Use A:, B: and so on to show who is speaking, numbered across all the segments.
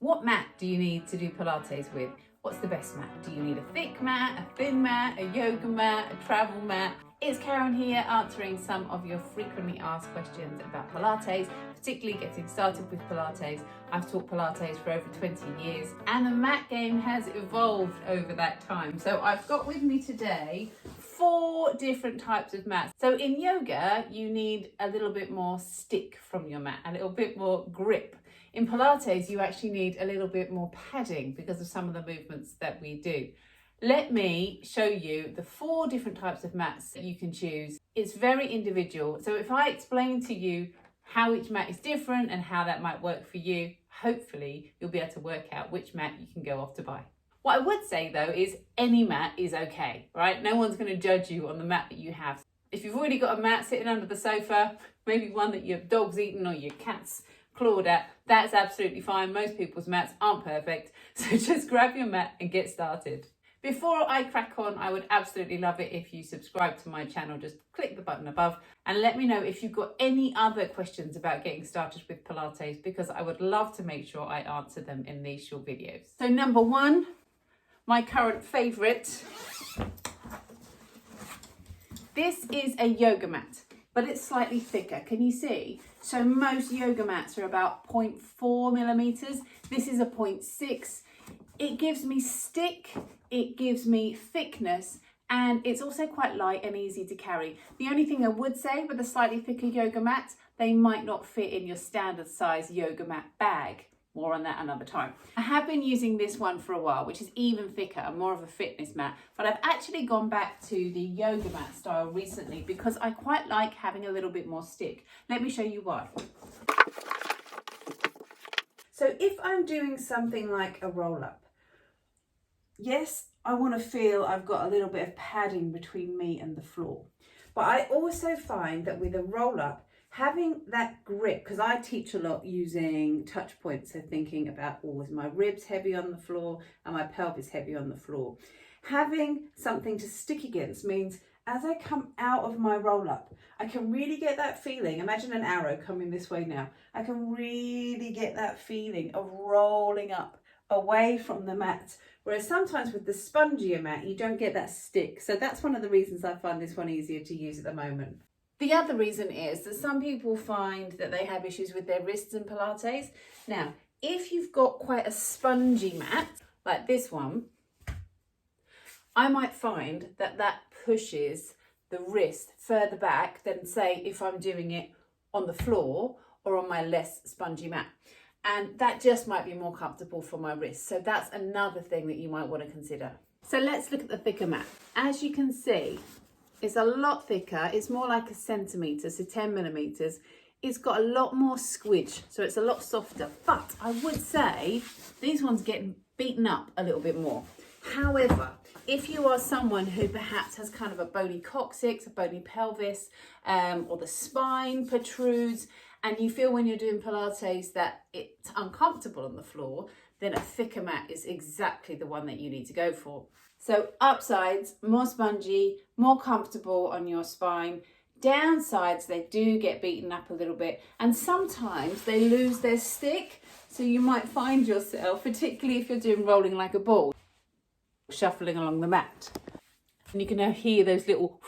A: What mat do you need to do Pilates with? What's the best mat? Do you need a thick mat, a thin mat, a yoga mat, a travel mat? It's Karen here answering some of your frequently asked questions about Pilates, particularly getting started with Pilates. I've taught Pilates for over 20 years and the mat game has evolved over that time. So I've got with me today 4 different types of mats. So in yoga, you need a little bit more stick from your mat, a little bit more grip. In Pilates, you actually need a little bit more padding because of some of the movements that we do. Let me show you the 4 different types of mats that you can choose. It's very individual. So if I explain to you how each mat is different and how that might work for you, hopefully you'll be able to work out which mat you can go off to buy. What I would say though is any mat is okay, right? No one's going to judge you on the mat that you have. If you've already got a mat sitting under the sofa, maybe one that your dog's eaten or your cat's clawed at, that's absolutely fine. Most people's mats aren't perfect. So just grab your mat and get started. Before I crack on, I would absolutely love it if you subscribe to my channel. Just click the button above and let me know if you've got any other questions about getting started with Pilates, because I would love to make sure I answer them in these short videos. So number 1, my current favorite. This is a yoga mat, but it's slightly thicker. Can you see? So most yoga mats are about 0.4 millimeters. This is a 0.6. It gives me stick, it gives me thickness, and it's also quite light and easy to carry. The only thing I would say with a slightly thicker yoga mat, they might not fit in your standard size yoga mat bag. More on that another time. I have been using this one for a while, which is even thicker and more of a fitness mat, but I've actually gone back to the yoga mat style recently because I quite like having a little bit more stick. Let me show you why. So if I'm doing something like a roll up, yes, I want to feel I've got a little bit of padding between me and the floor. But I also find that with a roll up, having that grip, because I teach a lot using touch points, so thinking about, oh, is my ribs heavy on the floor and my pelvis heavy on the floor? Having something to stick against means as I come out of my roll up, I can really get that feeling. Imagine an arrow coming this way now. I can really get that feeling of rolling up away from the mat. Whereas sometimes with the spongier mat, you don't get that stick. So that's one of the reasons I find this one easier to use at the moment. The other reason is that some people find that they have issues with their wrists in Pilates. Now, if you've got quite a spongy mat, like this one, I might find that that pushes the wrist further back than, say, if I'm doing it on the floor or on my less spongy mat. And that just might be more comfortable for my wrist. So that's another thing that you might want to consider. So let's look at the thicker mat. As you can see, it's a lot thicker. It's more like a centimetre, so 10 millimetres. It's got a lot more squidge, so it's a lot softer. But I would say these ones get beaten up a little bit more. However, if you are someone who perhaps has kind of a bony coccyx, a bony pelvis, or the spine protrudes, and you feel when you're doing Pilates that it's uncomfortable on the floor, then a thicker mat is exactly the one that you need to go for. So upsides, more spongy, more comfortable on your spine. Downsides, they do get beaten up a little bit, and sometimes they lose their stick. So you might find yourself, particularly if you're doing rolling like a ball, shuffling along the mat. And you can now hear those little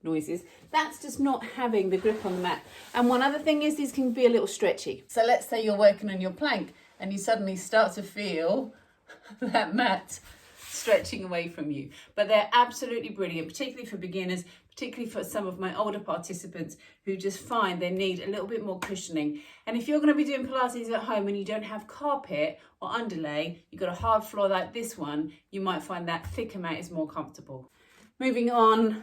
A: noises. That's just not having the grip on the mat. And one other thing is these can be a little stretchy. So let's say you're working on your plank and you suddenly start to feel that mat stretching away from you. But they're absolutely brilliant, particularly for beginners, particularly for some of my older participants who just find they need a little bit more cushioning. And if you're going to be doing Pilates at home and you don't have carpet or underlay, you've got a hard floor like this one, you might find that thicker mat is more comfortable. Moving on,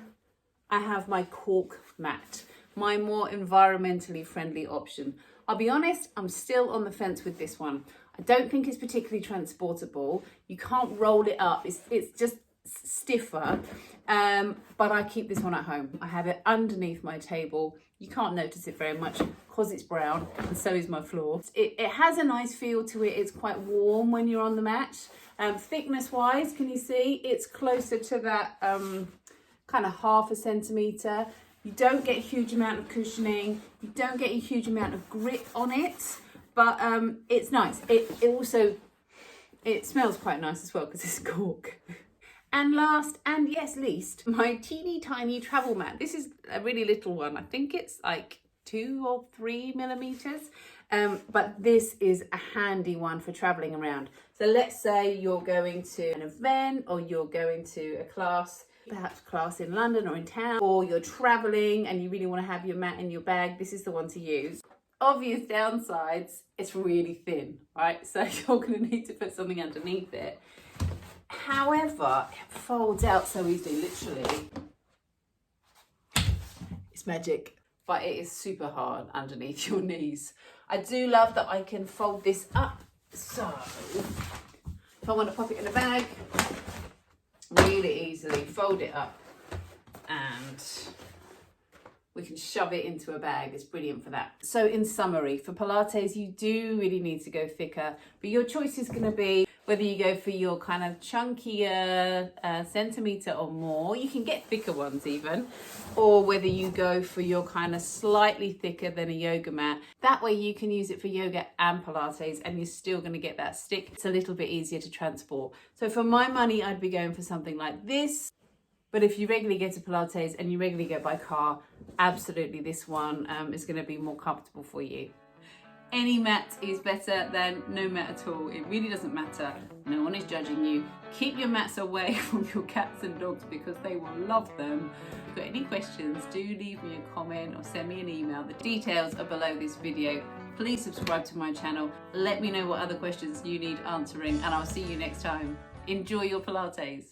A: I have my cork mat, my more environmentally friendly option. I'll be honest, I'm still on the fence with this one. I don't think it's particularly transportable. You can't roll it up. It's just stiffer, but I keep this one at home. I have it underneath my table. You can't notice it very much because it's brown, and so is my floor. It has a nice feel to it. It's quite warm when you're on the mat. Thickness wise, can you see? It's closer to that kind of 1/2 centimetre. You don't get a huge amount of cushioning. You don't get a huge amount of grip on it.
B: But it's nice. It also, it smells quite nice as well because it's cork. And last and yes least, my teeny tiny travel mat. This is a really little one. I think it's like 2 or 3 millimeters. But this is a handy one for traveling around. So let's say you're going to an event or you're going to a class, perhaps class in London or in town, or you're traveling and you really want to have your mat in your bag. This is the one to use. Obvious downsides, it's really thin, right? So you're going to need to put something underneath it. However, it folds out so easily, literally. It's magic, but it is super hard underneath your knees. I do love that I can fold this up. So if I want to pop it in a bag, really easily fold it up and we can shove it into a bag. It's brilliant for that. So in summary, for Pilates, you do really need to go thicker, but your choice is going to be whether you go for your kind of chunkier centimetre or more, you can get thicker ones even, or whether you go for your kind of slightly thicker than a yoga mat. That way you can use it for yoga and Pilates and you're still going to get that stick. It's a little bit easier to transport. So for my money, I'd be going for something like this. But if you regularly go to Pilates and you regularly go by car, absolutely this one is going to be more comfortable for you. Any mat is better than no mat at all. It really doesn't matter. No one is judging you. Keep your mats away from your cats and dogs because they will love them. If you've got any questions, do leave me a comment or send me an email. The details are below this video. Please subscribe to my channel. Let me know what other questions you need answering and I'll see you next time. Enjoy your Pilates.